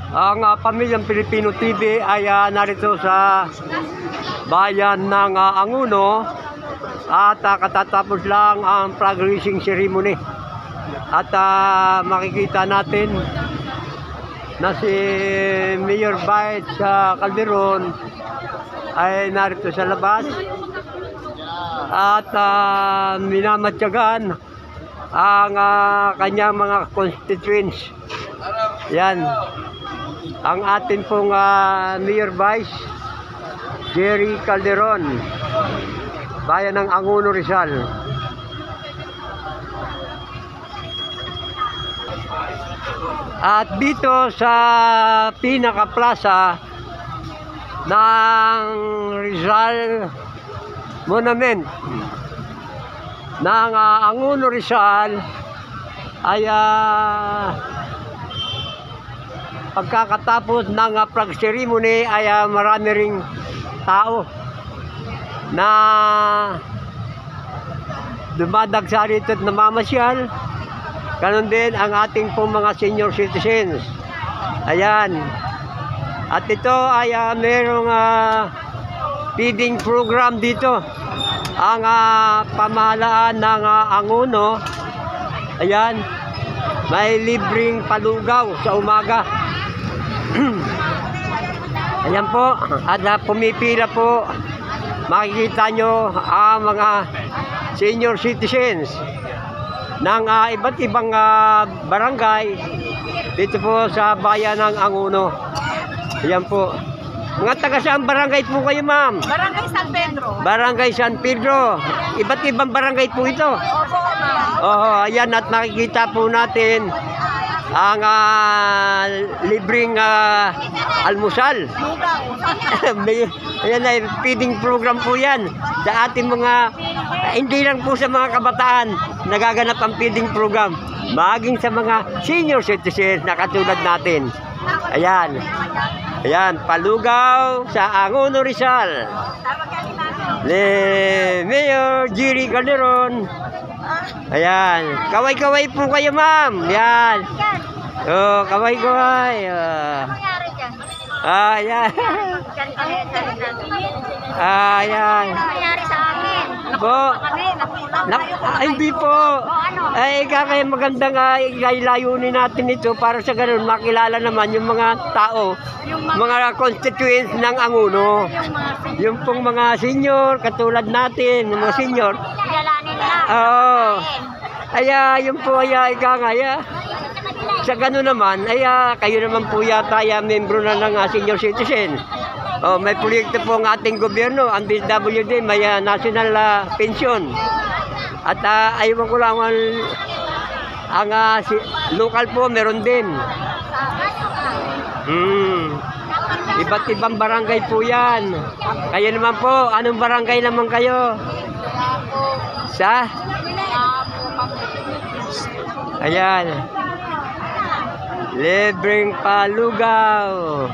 Ang Pamilyang Pilipino TV ay narito sa bayan ng Anguno at katatapos lang ang flag raising ceremony. At makikita natin na si Mayor Vice Calderon ay narito sa labas at minamatyagan ang kanyang mga constituents. Yan ang atin pong Mayor Vice Jerry Calderon, bayan ng Anguno, Rizal. At dito sa pinaka-plaza ng Rizal Monument ng Anguno, Rizal ay pagkakatapos ng flag ceremony ay marami ring tao na dumadagsa rito at namamasyal. Ganon din ang ating pong mga senior citizens. Ayan. At ito ay merong feeding program dito. Ang pamahalaan ng Anguno. Ayan. May libreng palugaw sa umaga. Ayan po. At pumipila po. Makikita nyo ang mga senior citizens ng iba't ibang barangay dito po sa bayan ng Anguno. Ayan po. Mga taga saan barangay po kayo, ma'am? Barangay San Pedro. Barangay San Pedro. Iba't ibang barangay po ito. Opo, ma'am. Oo, ayan, at nakikita po natin ang libreng almusal. Ayan ay feeding program po yan sa ating mga, hindi lang po sa mga kabataan nagaganap ang feeding program, maging sa mga senior citizens na katulad natin. Ayan. Ayan, palugaw sa Anguno, Rizal. Ni Mayor Jerry Calderon. Ayan. Kaway-kaway po kayo, ma'am. Ayan. Oh, kaway-kaway. Ayan. Ayan. Nangyari sa akin. Po. Hindi po. Ay, kaya magandang layunin natin ito para sa ganun makilala naman yung mga tao, mga constituents ng Anguno. Yung pong mga senior, katulad natin, mga senior. Kilalanin na. Oo. Ay, yung po ikangaya. Sa ganun naman, ay kayo naman po yata membro na ng senior citizen. Oh, may proyekto po ang ating gobyerno, ang DSWD, may national pension. At ayaw ko lang ang local po meron din. Iba't ibang barangay po yan. Kayo naman po, anong barangay naman kayo? Sa? Ayan. Libreng palugaw.